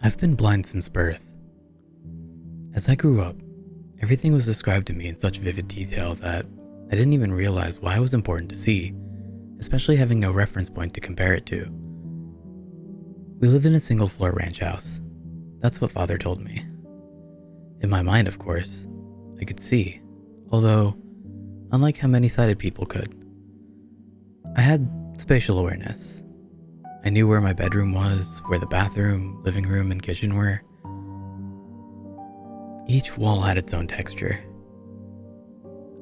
I've been blind since birth. As I grew up, everything was described to me in such vivid detail that I didn't even realize why it was important to see, especially having no reference point to compare it to. We lived in a single-floor ranch house. That's what Father told me. In my mind, of course, I could see, although, unlike how many sighted people could. I had spatial awareness. I knew where my bedroom was, where the bathroom, living room, and kitchen were. Each wall had its own texture.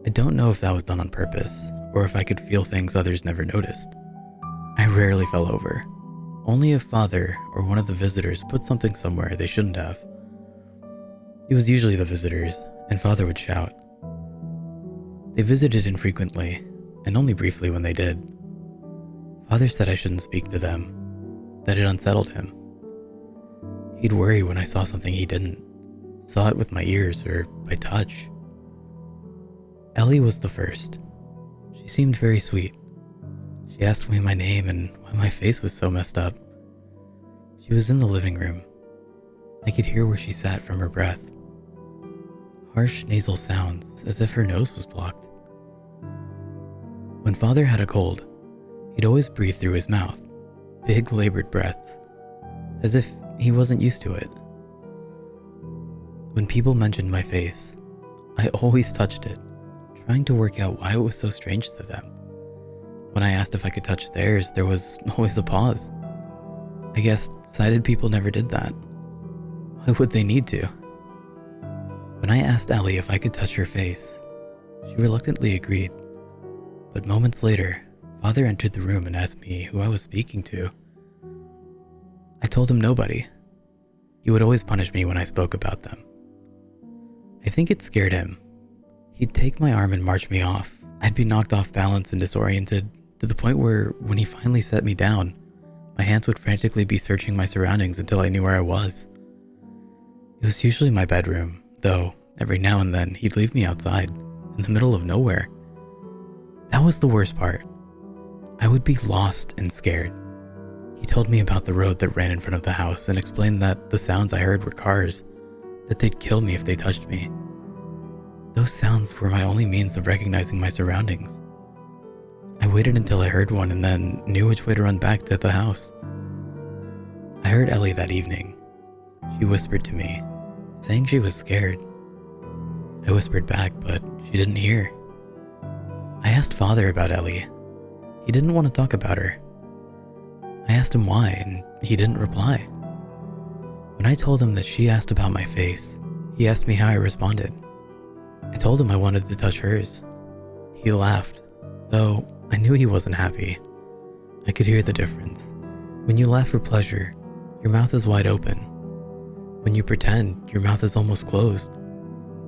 I don't know if that was done on purpose, or if I could feel things others never noticed. I rarely fell over, only if Father or one of the visitors put something somewhere they shouldn't have. It was usually the visitors, and Father would shout. They visited infrequently, and only briefly when they did. Father said I shouldn't speak to them, that it unsettled him. He'd worry when I saw something he didn't, saw it with my ears or by touch. Ellie was the first. She seemed very sweet. She asked me my name and why my face was so messed up. She was in the living room. I could hear where she sat from her breath. Harsh nasal sounds, as if her nose was blocked. When Father had a cold, he'd always breathe through his mouth, big labored breaths, as if he wasn't used to it. When people mentioned my face, I always touched it, trying to work out why it was so strange to them. When I asked if I could touch theirs, there was always a pause. I guess sighted people never did that. Why would they need to? When I asked Ellie if I could touch her face, she reluctantly agreed. But moments later, Father entered the room and asked me who I was speaking to. I told him nobody. He would always punish me when I spoke about them. I think it scared him. He'd take my arm and march me off. I'd be knocked off balance and disoriented, to the point where, when he finally set me down, my hands would frantically be searching my surroundings until I knew where I was. It was usually my bedroom, though every now and then he'd leave me outside, in the middle of nowhere. That was the worst part. I would be lost and scared. He told me about the road that ran in front of the house and explained that the sounds I heard were cars, that they'd kill me if they touched me. Those sounds were my only means of recognizing my surroundings. I waited until I heard one and then knew which way to run back to the house. I heard Ellie that evening. She whispered to me, saying she was scared. I whispered back, but she didn't hear. I asked Father about Ellie. He didn't want to talk about her. I asked him why, and he didn't reply. When I told him that she asked about my face, he asked me how I responded. I told him I wanted to touch hers. He laughed, though I knew he wasn't happy. I could hear the difference. When you laugh for pleasure, your mouth is wide open. When you pretend, your mouth is almost closed.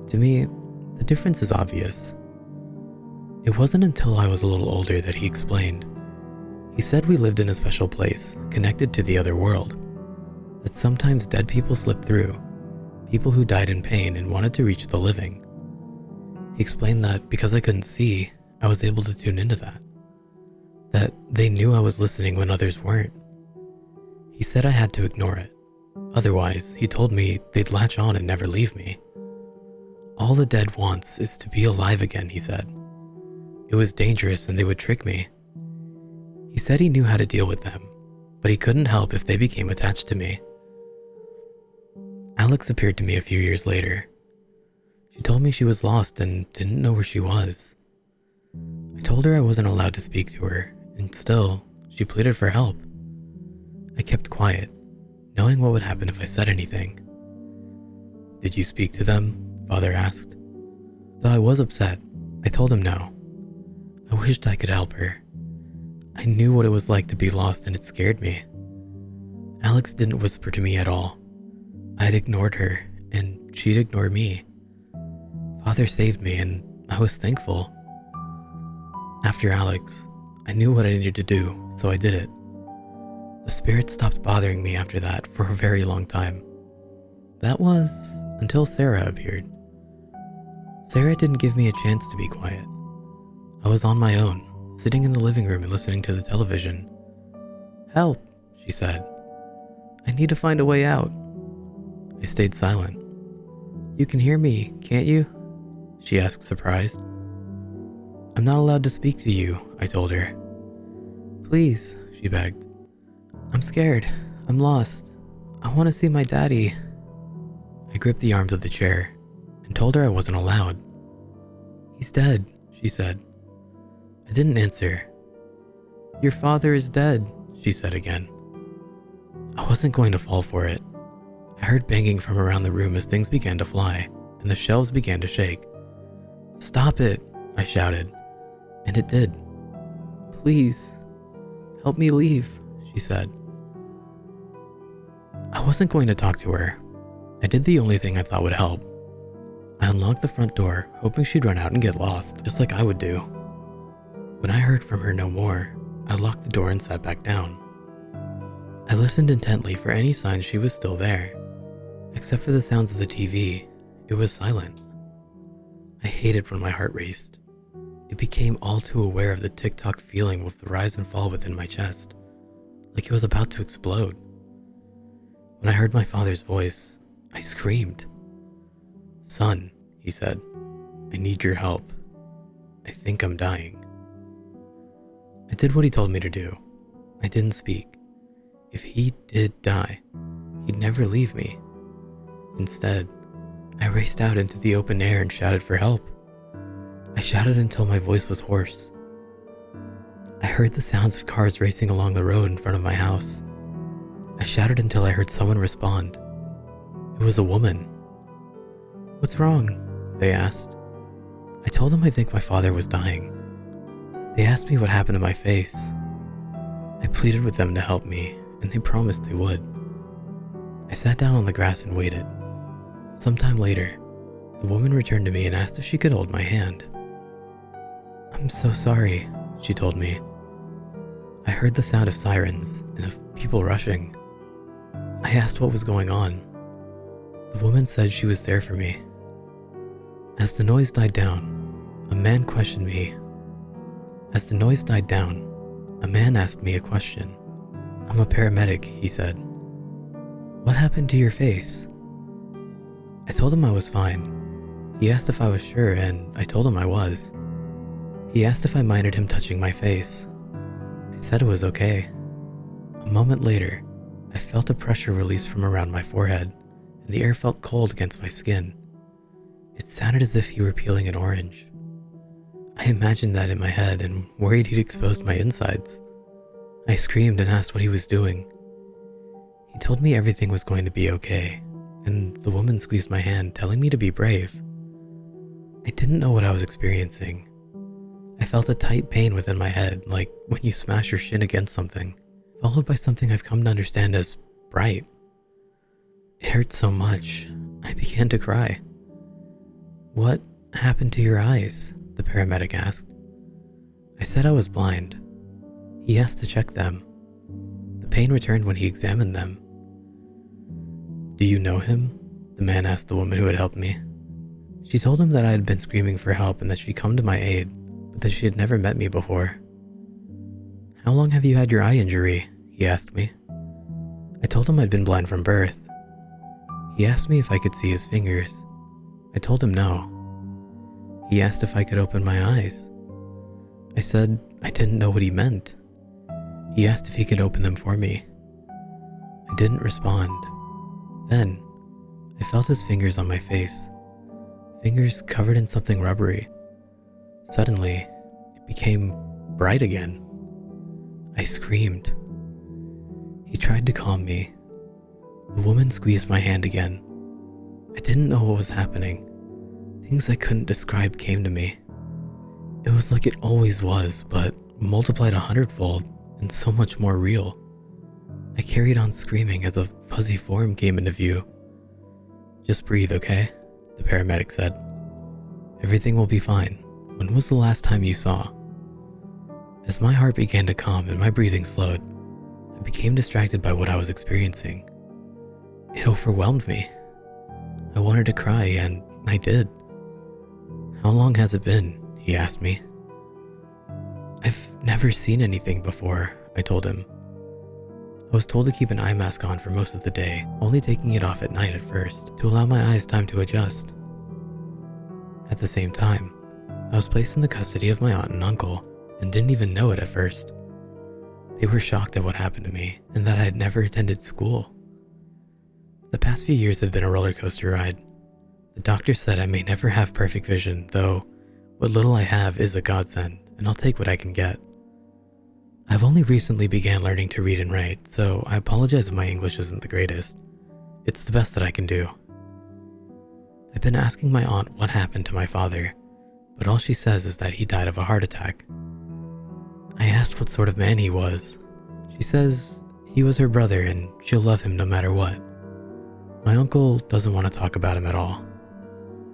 To me, the difference is obvious. It wasn't until I was a little older that he explained. He said we lived in a special place, connected to the other world. That sometimes dead people slipped through, people who died in pain and wanted to reach the living. He explained that because I couldn't see, I was able to tune into that. That they knew I was listening when others weren't. He said I had to ignore it. Otherwise, he told me they'd latch on and never leave me. All the dead wants is to be alive again, he said. It was dangerous and they would trick me. He said he knew how to deal with them, but he couldn't help if they became attached to me. Alex appeared to me a few years later. She told me she was lost and didn't know where she was. I told her I wasn't allowed to speak to her, and still, she pleaded for help. I kept quiet, knowing what would happen if I said anything. Did you speak to them? Father asked. Though I was upset, I told him no. I wished I could help her. I knew what it was like to be lost and it scared me. Alex didn't whisper to me at all. I had ignored her, and she'd ignored me. Father saved me, and I was thankful. After Alex, I knew what I needed to do, so I did it. The spirit stopped bothering me after that for a very long time. That was until Sarah appeared. Sarah didn't give me a chance to be quiet. I was on my own, sitting in the living room and listening to the television. "Help," she said. "I need to find a way out." I stayed silent. "You can hear me, can't you?" she asked, surprised. "I'm not allowed to speak to you," I told her. "Please," she begged. "I'm scared. I'm lost. I want to see my daddy." I gripped the arms of the chair and told her I wasn't allowed. "He's dead," she said. I didn't answer. "Your father is dead," she said again. I wasn't going to fall for it. I heard banging from around the room as things began to fly, and the shelves began to shake. "Stop it," I shouted, and it did. "Please, help me leave," she said. I wasn't going to talk to her. I did the only thing I thought would help. I unlocked the front door, hoping she'd run out and get lost, just like I would do. When I heard from her no more, I locked the door and sat back down. I listened intently for any signs she was still there. Except for the sounds of the TV, it was silent. I hated when my heart raced. It became all too aware of the tick-tock feeling of the rise and fall within my chest, like it was about to explode. When I heard my father's voice, I screamed. "Son," he said, "I need your help. I think I'm dying." I did what he told me to do. I didn't speak. If he did die, he'd never leave me. Instead, I raced out into the open air and shouted for help. I shouted until my voice was hoarse. I heard the sounds of cars racing along the road in front of my house. I shouted until I heard someone respond. It was a woman. "What's wrong?" they asked. I told them I think my father was dying. They asked me what happened to my face. I pleaded with them to help me, and they promised they would. I sat down on the grass and waited. Sometime later, the woman returned to me and asked if she could hold my hand. "I'm so sorry," she told me. I heard the sound of sirens and of people rushing. I asked what was going on. The woman said she was there for me. As the noise died down, a man questioned me. As the noise died down, a man asked me a question. "I'm a paramedic," he said. "What happened to your face?" I told him I was fine. He asked if I was sure, and I told him I was. He asked if I minded him touching my face. I said it was okay. A moment later, I felt a pressure release from around my forehead, and the air felt cold against my skin. It sounded as if he were peeling an orange. I imagined that in my head and worried he'd exposed my insides. I screamed and asked what he was doing. He told me everything was going to be okay, and the woman squeezed my hand, telling me to be brave. I didn't know what I was experiencing. I felt a tight pain within my head, like when you smash your shin against something, followed by something I've come to understand as bright. It hurt so much, I began to cry. "What happened to your eyes?" the paramedic asked. I said I was blind. He asked to check them. The pain returned when he examined them. "Do you know him?" the man asked the woman who had helped me. She told him that I had been screaming for help and that she'd come to my aid, but that she had never met me before. "How long have you had your eye injury?" he asked me. I told him I'd been blind from birth. He asked me if I could see his fingers. I told him no. He asked if I could open my eyes. I said I didn't know what he meant. He asked if he could open them for me. I didn't respond. Then, I felt his fingers on my face, fingers covered in something rubbery. Suddenly, it became bright again. I screamed. He tried to calm me. The woman squeezed my hand again. I didn't know what was happening. Things I couldn't describe came to me. It was like it always was, but multiplied 100-fold and so much more real. I carried on screaming as a fuzzy form came into view. "Just breathe, okay?" the paramedic said. "Everything will be fine. When was the last time you saw?" As my heart began to calm and my breathing slowed, I became distracted by what I was experiencing. It overwhelmed me. I wanted to cry, and I did. "How long has it been?" he asked me. "I've never seen anything before," I told him. I was told to keep an eye mask on for most of the day, only taking it off at night at first, to allow my eyes time to adjust. At the same time, I was placed in the custody of my aunt and uncle, and didn't even know it at first. They were shocked at what happened to me, and that I had never attended school. The past few years have been a roller coaster ride. The doctor said I may never have perfect vision, though what little I have is a godsend, and I'll take what I can get. I've only recently began learning to read and write, so I apologize if my English isn't the greatest. It's the best that I can do. I've been asking my aunt what happened to my father, but all she says is that he died of a heart attack. I asked what sort of man he was. She says he was her brother and she'll love him no matter what. My uncle doesn't want to talk about him at all.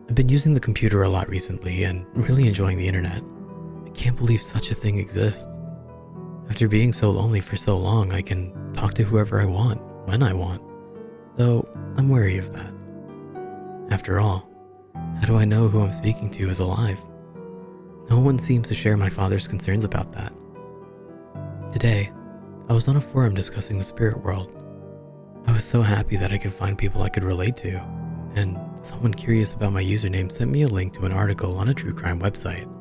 I've been using the computer a lot recently and really enjoying the internet. I can't believe such a thing exists. After being so lonely for so long, I can talk to whoever I want, when I want, though I'm wary of that. After all, how do I know who I'm speaking to is alive? No one seems to share my father's concerns about that. Today, I was on a forum discussing the spirit world. I was so happy that I could find people I could relate to, and someone curious about my username sent me a link to an article on a true crime website.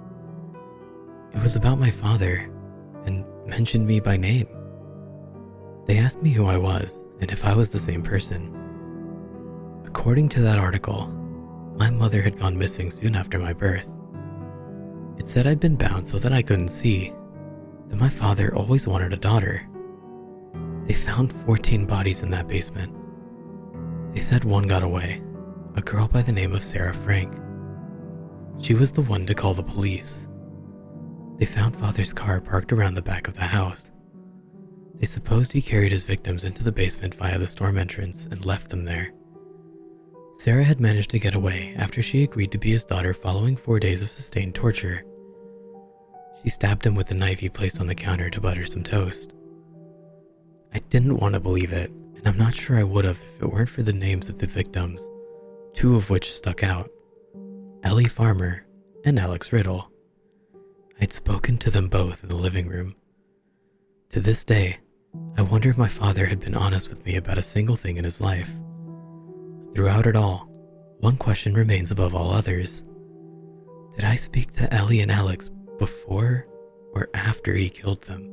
It was about my father, and mentioned me by name. They asked me who I was, and if I was the same person. According to that article, my mother had gone missing soon after my birth. It said I'd been bound so that I couldn't see, that my father always wanted a daughter. They found 14 bodies in that basement. They said one got away, a girl by the name of Sarah Frank. She was the one to call the police. They found father's car parked around the back of the house. They supposed he carried his victims into the basement via the storm entrance and left them there. Sarah had managed to get away after she agreed to be his daughter following 4 days of sustained torture. She stabbed him with the knife he placed on the counter to butter some toast. I didn't want to believe it, and I'm not sure I would have if it weren't for the names of the victims, 2 of which stuck out: Ellie Farmer and Alex Riddle. I'd spoken to them both in the living room. To this day, I wonder if my father had been honest with me about a single thing in his life. Throughout it all, one question remains above all others. Did I speak to Ellie and Alex before or after he killed them?